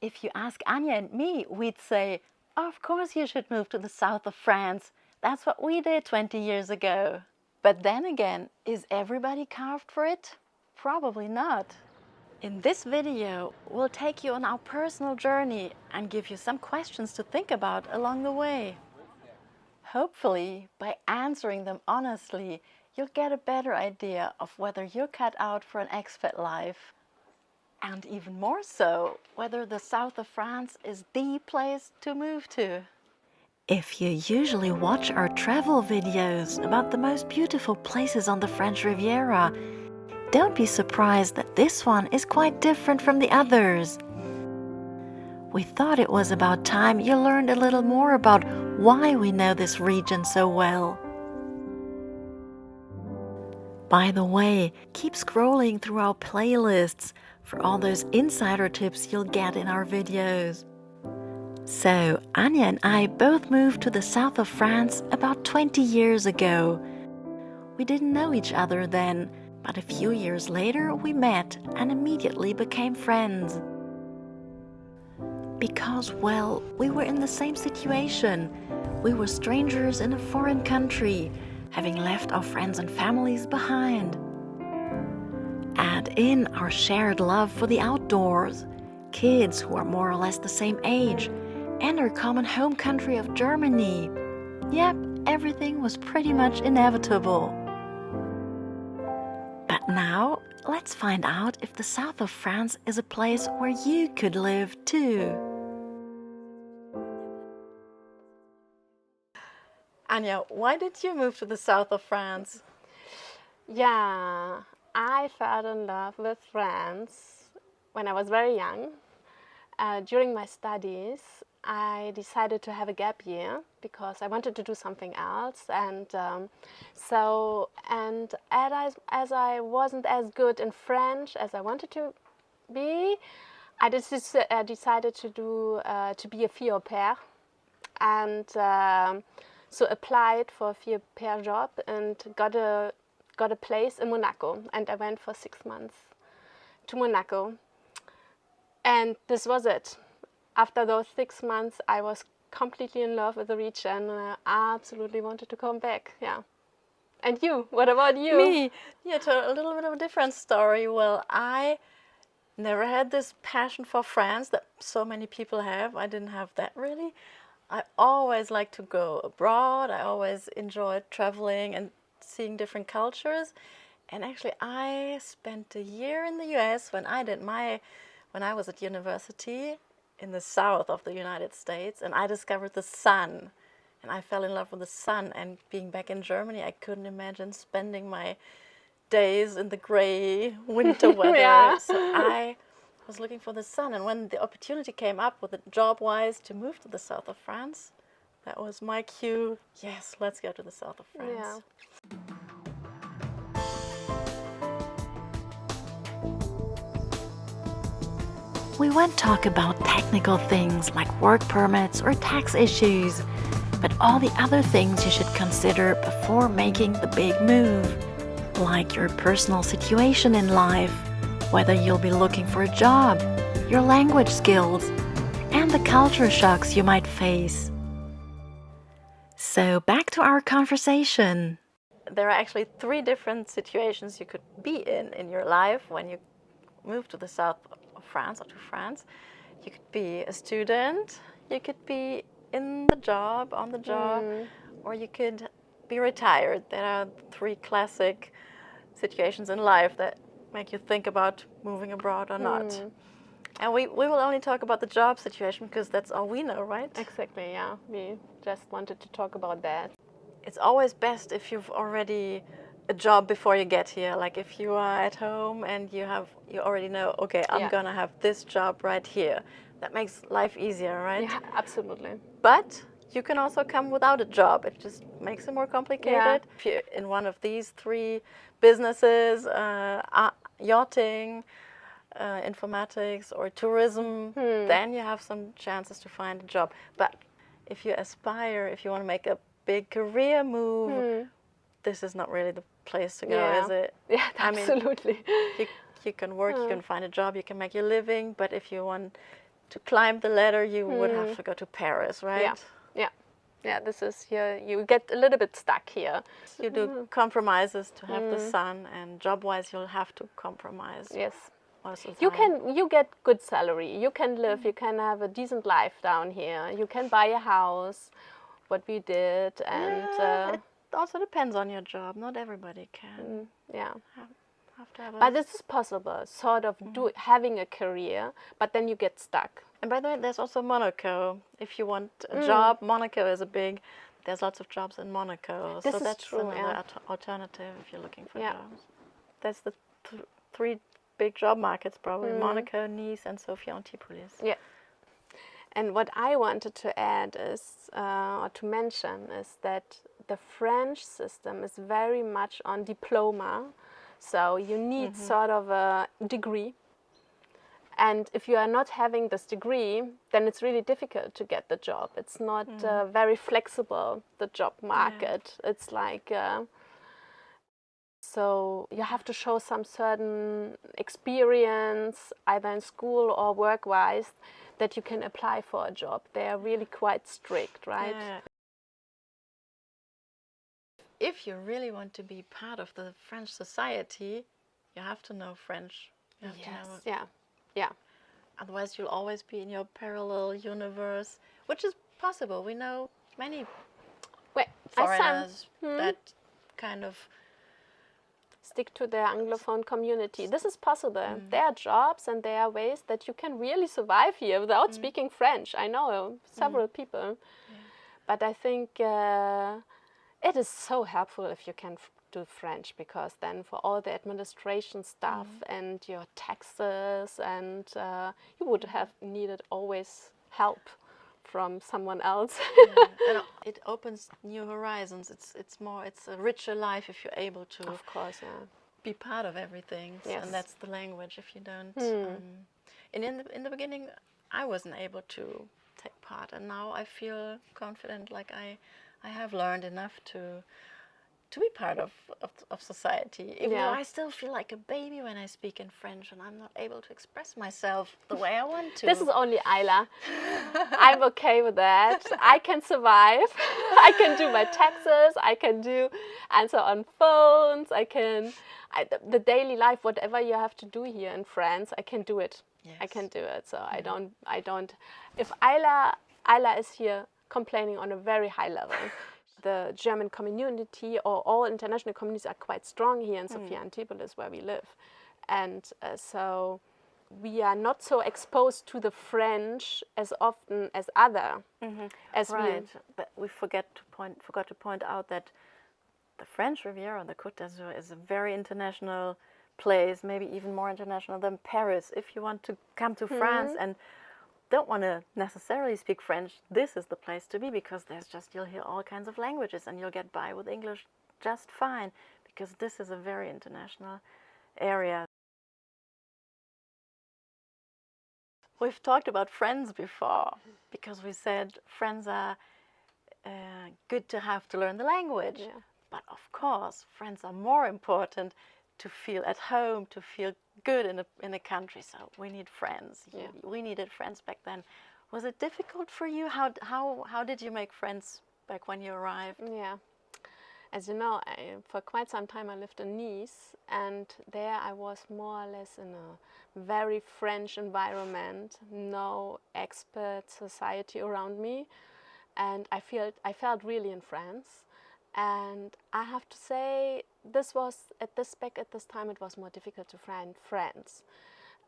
If you ask Anja and me, we'd say, of course you should move to the south of France. That's what we did 20 years ago. But then again, is everybody carved for it? Probably not. In this video, we'll take you on our personal journey and give you some questions to think about along the way. Hopefully, by answering them honestly, you'll get a better idea of whether you're cut out for an expat life. And even more so, whether the south of France is the place to move to. If you usually watch our travel videos about the most beautiful places on the French Riviera, don't be surprised that this one is quite different from the others. We thought it was about time you learned a little more about why we know this region so well. By the way, keep scrolling through our playlists for all those insider tips you'll get in our videos. So, Anja and I both moved to the south of France about 20 years ago. We didn't know each other then, but a few years later we met and immediately became friends. Because, well, we were in the same situation. We were strangers in a foreign country, having left our friends and families behind. Add in our shared love for the outdoors, kids who are more or less the same age, and our common home country of Germany. Yep, everything was pretty much inevitable. But now, let's find out if the south of France is a place where you could live too. Anja, why did you move to the south of France? Yeah, I fell in love with France when I was very young. During my studies, I decided to have a gap year because I wanted to do something else, and as I wasn't as good in French as I wanted to be, I decided to be a fille au pair, and so applied for a fille au pair job and got a place in Monaco, and I went for 6 months to Monaco, and this was it. After those 6 months, I was completely in love with the region, and I absolutely wanted to come back. Yeah. And you? What about you? Me? Yeah, a little bit of a different story. Well, I never had this passion for France that so many people have. I didn't have that really. I always liked to go abroad. I always enjoyed traveling and seeing different cultures. And actually, I spent a year in the US when I was at university in the south of the United States, and I discovered the sun, and I fell in love with the sun. And being back in Germany, I couldn't imagine spending my days in the gray winter weather. Yeah. So I was looking for the sun, and when the opportunity came up with it job-wise to move to the south of France, that was my cue. Yes, let's go to the south of France. Yeah. We won't talk about technical things like work permits or tax issues, but all the other things you should consider before making the big move, like your personal situation in life, whether you'll be looking for a job, your language skills, and the culture shocks you might face. So back to our conversation. There are actually 3 different situations you could be in your life when you move to the south of France or to France. You could be a student, you could be on the job, or you could be retired. There are 3 classic situations in life that make you think about moving abroad or not. And we will only talk about the job situation because that's all we know, right? Exactly, yeah. We just wanted to talk about that. It's always best if you've already a job before you get here. Like if you are at home and you already know, okay, I'm gonna have this job right here. That makes life easier, right? Yeah, absolutely. But you can also come without a job. It just makes it more complicated. Yeah. If you're in one of these 3 businesses, yachting, informatics or tourism, then you have some chances to find a job. But if you want to make a big career move, this is not really the place to go, is it? Yeah, absolutely. You can work, you can find a job, you can make your living, but if you want to climb the ladder, you would have to go to Paris, right? Yeah, yeah, yeah. This is here. You get a little bit stuck here. You do compromises to have the sun, and job-wise, you'll have to compromise. Yes. Most of the time. You get good salary. You can live. You can have a decent life down here. You can buy a house. What we did, and it also depends on your job. Not everybody can. Yeah. Have to have But this is possible, sort of having a career, but then you get stuck. And by the way, there's also Monaco. If you want a job, Monaco is there's lots of jobs in Monaco. This so is that's true, another alternative if you're looking for Yeah. jobs. There's the three big job markets probably, Monaco, Nice, and Sofia Antipolis. Yeah. And what I wanted to add is, or to mention, is that the French system is very much on diploma. So you need sort of a degree. And if you are not having this degree, then it's really difficult to get the job. It's not very flexible, the job market. Yeah. It's like, so you have to show some certain experience, either in school or work-wise, that you can apply for a job. They are really quite strict, right? Yeah. If you really want to be part of the French society, you have to know French. You have to know it. Yeah, yeah. Otherwise, you'll always be in your parallel universe, which is possible. We know many foreigners that kind of stick to their Anglophone community. This is possible. There are jobs and there are ways that you can really survive here without speaking French. I know several people. Yeah. But I think it is so helpful if you can do French, because then for all the administration stuff and your taxes, and you would have needed always help from someone else. And it opens new horizons. It's a richer life if you're able to, of course, be part of everything. Yes. And that's the language. If you don't, and in the beginning, I wasn't able to take part, and now I feel confident. Like I have learned enough to be part of society, even though I still feel like a baby when I speak in French and I'm not able to express myself the way I want to. This is only Aila. I'm okay with that. I can survive. I can do my taxes. I can answer on phones. The daily life, whatever you have to do here in France, I can do it. Yes. I can do it. So I don't. If Aila is here complaining on a very high level. The German community or all international communities are quite strong here in Sofia Antipolis, where we live. And so we are not so exposed to the French as often as But we forgot to point out that the French Riviera on the Côte d'Azur is a very international place, maybe even more international than Paris. If you want to come to France and don't want to necessarily speak French, this is the place to be, because you'll hear all kinds of languages and you'll get by with English just fine, because this is a very international area. We've talked about friends before, because we said friends are good to have to learn the language. Yeah. But of course, friends are more important to feel at home, to feel good in a country. So we need friends. Yeah. We needed friends back then. Was it difficult for you? How did you make friends back when you arrived? Yeah. As you know, for quite some time I lived in Nice, and there I was more or less in a very French environment, no expat society around me, and I felt really in France. And I have to say, at this time it was more difficult to find friends.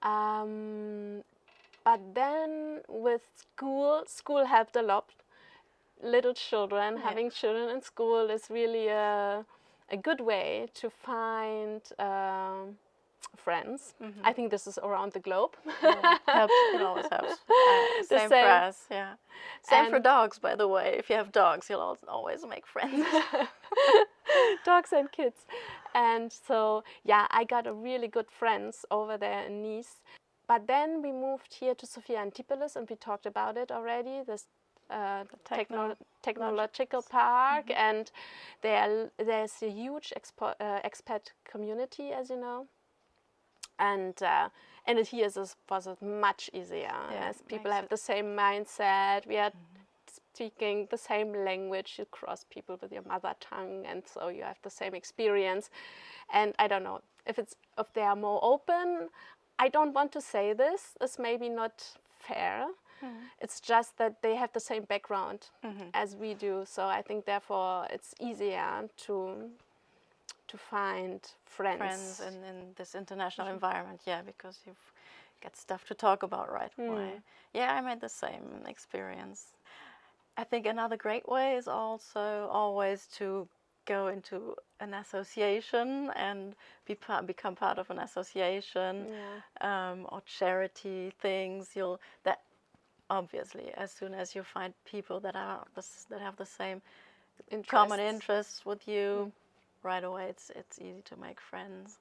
But then with school helped a lot. Little children, having children in school is really a good way to find friends. I think this is around the globe. Helps. It always helps. Same for us. Yeah. Same for dogs, by the way. If you have dogs, you'll always make friends. Dogs and kids. And so, yeah, I got a really good friends over there in Nice. But then we moved here to Sofia Antipolis, and we talked about it already. This technological park, and there's a huge expat community, as you know. And And it here was much easier, as people have the same mindset. We are speaking the same language. You cross people with your mother tongue, and so you have the same experience. And I don't know if they are more open. I don't want to say this. It's maybe not fair. It's just that they have the same background as we do. So I think therefore it's easier to find friends in this international environment, because you've got stuff to talk about right away. Yeah, I made the same experience. I think another great way is also always to go into an association and become part of an association, or charity things. That obviously, as soon as you find people that have the same common interests with you, right away it's easy to make friends.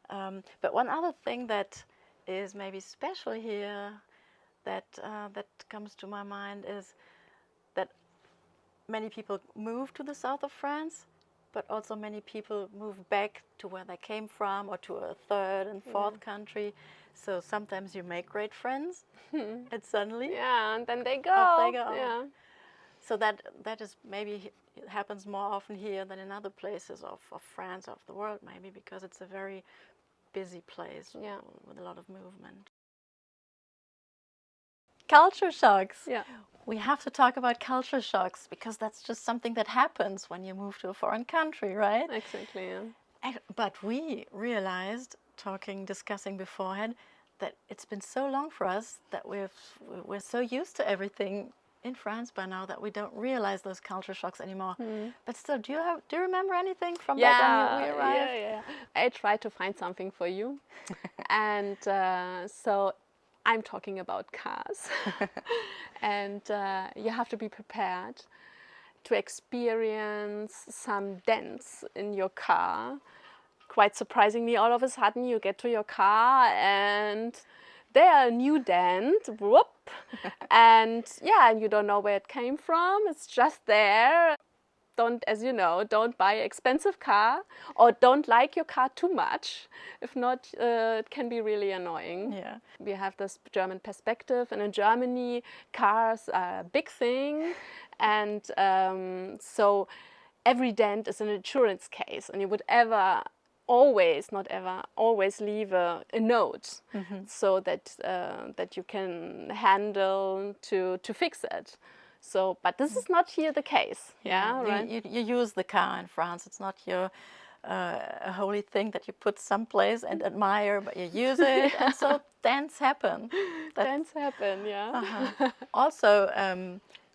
But one other thing that is maybe special here that comes to my mind is that many people move to the south of France, but also many people move back to where they came from, or to a third and fourth country. So sometimes you make great friends, and suddenly, and then they go. Off they go. Yeah. So that is maybe it happens more often here than in other places of France, of the world, maybe because it's a very busy place with a lot of movement. Culture shocks. Yeah. We have to talk about culture shocks because that's just something that happens when you move to a foreign country, right? Exactly. Yeah. But we realized, discussing beforehand, that it's been so long for us that we're so used to everything in France by now that we don't realize those culture shocks anymore. But still, do you remember anything from back when we arrived? Yeah. I tried to find something for you, and so I'm talking about cars, and you have to be prepared to experience some dents in your car. Quite surprisingly, all of a sudden you get to your car and there are a new dent, whoop, and you don't know where it came from. It's just there. Don't buy an expensive car, or don't like your car too much. If not, it can be really annoying. Yeah. We have this German perspective, and in Germany, cars are a big thing, and so every dent is an insurance case, and you would always leave a note so that you can handle to fix it. So, but this is not here the case. Right. You use the car in France. It's not your a holy thing that you put someplace and admire, but you use it, and so dents happen. Dents happen, yeah. Also,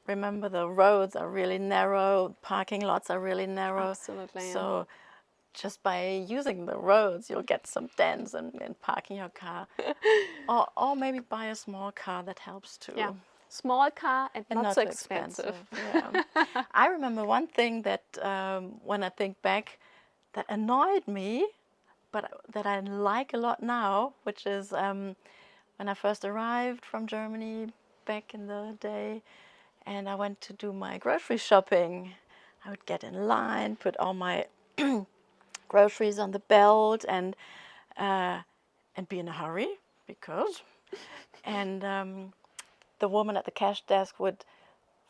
remember the roads are really narrow. Parking lots are really narrow. Absolutely. So just by using the roads, you'll get some dents and parking your car, or maybe buy a small car that helps too. Yeah. Small car and not so expensive. Yeah. I remember one thing that when I think back, that annoyed me, but that I like a lot now, which is when I first arrived from Germany back in the day, and I went to do my grocery shopping. I would get in line, put all my groceries on the belt, and be in a hurry and the woman at the cash desk would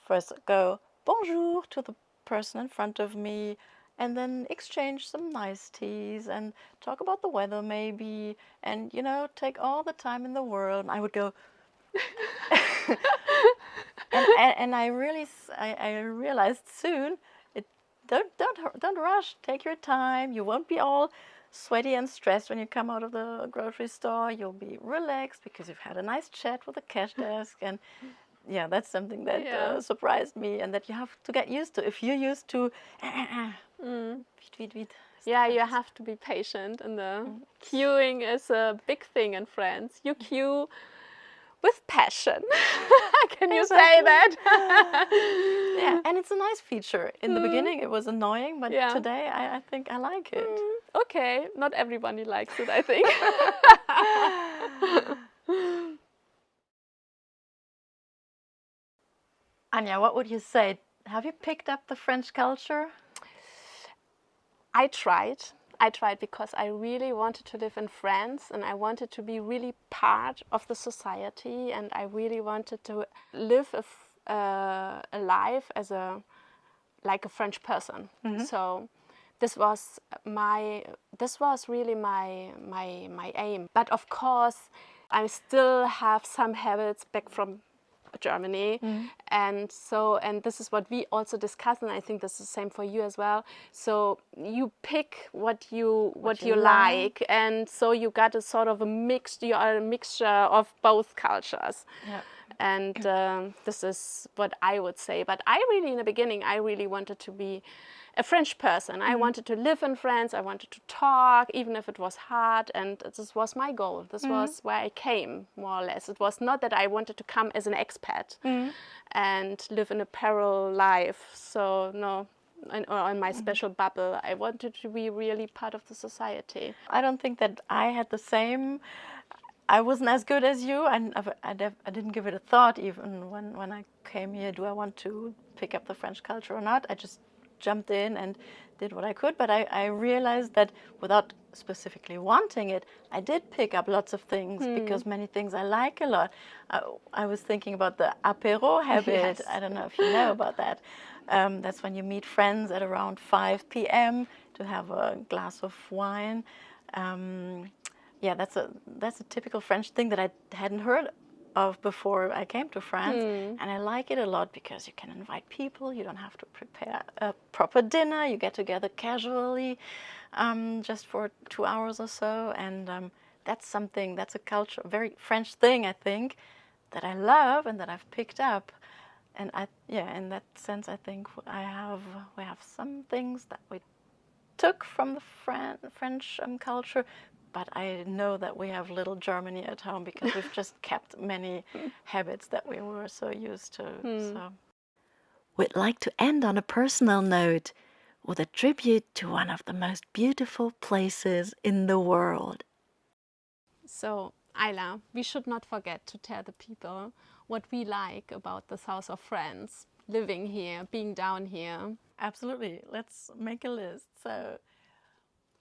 first go bonjour to the person in front of me, and then exchange some niceties and talk about the weather maybe, and take all the time in the world. And I would go and I realized soon, don't rush, take your time. You won't be all sweaty and stressed when you come out of the grocery store. You'll be relaxed because you've had a nice chat with the cash desk. And that's something that surprised me, and that you have to get used to. If you're used to you have to be patient, and the queuing is a big thing in France. You queue with passion. Can you say that? And it's a nice feature. In the beginning it was annoying, but today I think I like it. Okay, not everybody likes it, I think. Anja, what would you say? Have you picked up the French culture? I tried. I tried because I really wanted to live in France, and I wanted to be really part of the society, and I really wanted to live a life as like a French person. So this was really my aim. But of course, I still have some habits back from Germany, and this is what we also discussed, and I think this is the same for you as well. So you pick what you like, and so you got a sort of a mixture of both cultures. Yeah. And this is what I would say. But I really, in the beginning, I really wanted to be a French person. I wanted to live in France. I wanted to talk, even if it was hard. And this was my goal. This was where I came, more or less. It was not that I wanted to come as an expat and live in a parallel life. So no, or in my special bubble. I wanted to be really part of the society. I don't think that I had the same. I wasn't as good as you, and I didn't give it a thought even when I came here. Do I want to pick up the French culture or not? I just jumped in and did what I could. But I realized that without specifically wanting it, I did pick up lots of things because many things I like a lot. I was thinking about the apéro habit. Yes. I don't know if you know about that. That's when you meet friends at around 5 p.m. to have a glass of wine. Yeah, that's a typical French thing that I hadn't heard of before I came to France, and I like it a lot because you can invite people. You don't have to prepare a proper dinner. You get together casually, just for 2 hours or so, and that's a culture, a very French thing, I think, that I love and that I've picked up. And in that sense, I think we have some things that we took from the French culture. But I know that we have little Germany at home because we've just kept many habits that we were so used to. So. We'd like to end on a personal note with a tribute to one of the most beautiful places in the world. So, Aila, we should not forget to tell the people what we like about the south of France, living here, being down here. Absolutely. Let's make a list. So,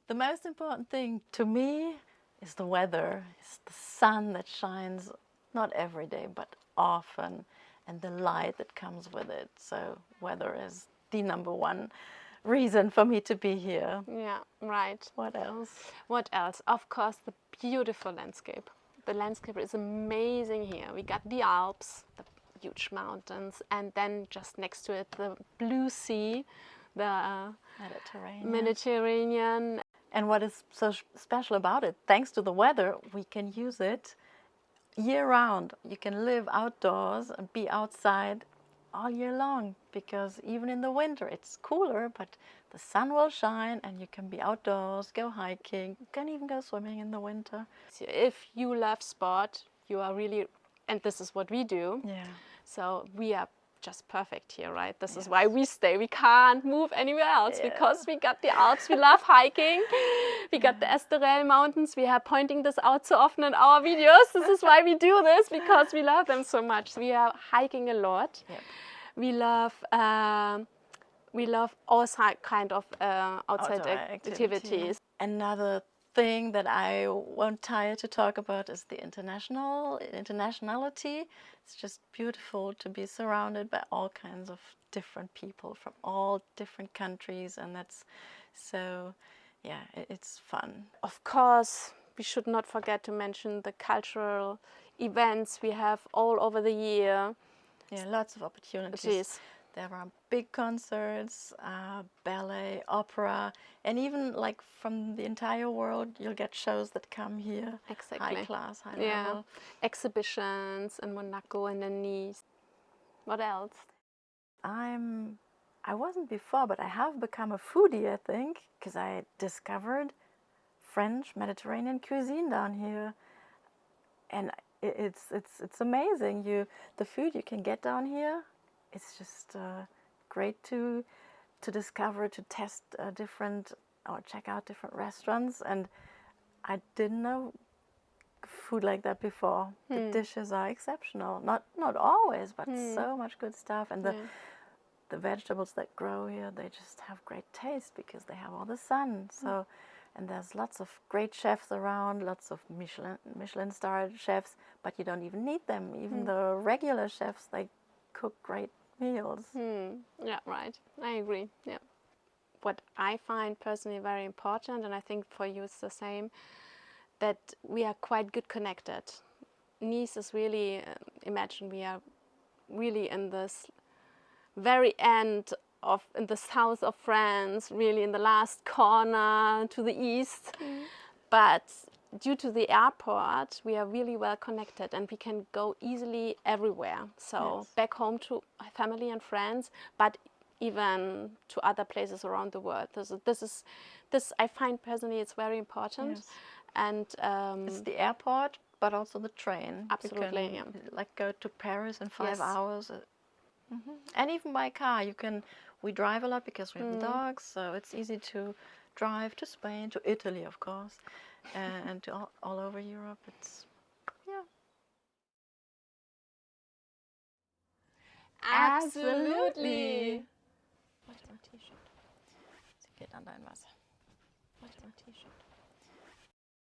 the most important thing to me is the weather. It's the sun that shines not every day, but often, and the light that comes with it. So weather is the number one reason for me to be here. Yeah, right. What else? What else? Of course, the beautiful landscape. The landscape is amazing here. We got the Alps, the huge mountains, and then just next to it, the blue sea, the Mediterranean. And what is so special about it, thanks to the weather, we can use it year round. You can live outdoors and be outside all year long, because even in the winter it's cooler, but the sun will shine and you can be outdoors, go hiking, you can even go swimming in the winter. If you love sport, you are really, and this is what we do. Yeah. So we are just perfect here, right? This is why we stay. We can't move anywhere else because we got the Alps. We love hiking. We got the Esterel Mountains. We are pointing this out so often in our videos. This is why we do this, because we love them so much. We are hiking a lot. Yep. We love all kind of outside activities. Another thing that I won't tire to talk about is the internationality. It's just beautiful to be surrounded by all kinds of different people from all different countries, and that's so, yeah, it's fun. Of course, we should not forget to mention the cultural events we have all over the year. Yeah, lots of opportunities. There are big concerts, ballet, opera, and even like from the entire world, you'll get shows that come here. Exactly. High class, high level. Exhibitions in Monaco and in Nice. What else? I wasn't before, but I have become a foodie, I think, because I discovered French Mediterranean cuisine down here, and it's amazing. The food you can get down here. It's just great to discover, to test or check out different restaurants. And I didn't know food like that before. The dishes are exceptional. Not always, but so much good stuff. And the vegetables that grow here, they just have great taste because they have all the sun. So And there's lots of great chefs around, lots of Michelin-starred chefs, but you don't even need them. Even the regular chefs, they cook great meals. Yeah, right. I agree. Yeah. What I find personally very important, and I think for you it's the same, that we are quite good connected. Nice is really, imagine we are really in this very end of, in the south of France, really in the last corner to the east. But due to the airport, we are really well connected and we can go easily everywhere. So back home to family and friends, but even to other places around the world. This I find personally it's very important. Yes. And It's the airport, but also the train. Absolutely, You can like go to Paris in 5 Yes. hours. And even by car, you can. We drive a lot because we have dogs, so it's easy to drive to Spain, to Italy, of course, and to all over Europe. It's Absolutely. Warte, mein T-Shirt. Sie geht an dein Wasser. Warte, mein T-Shirt.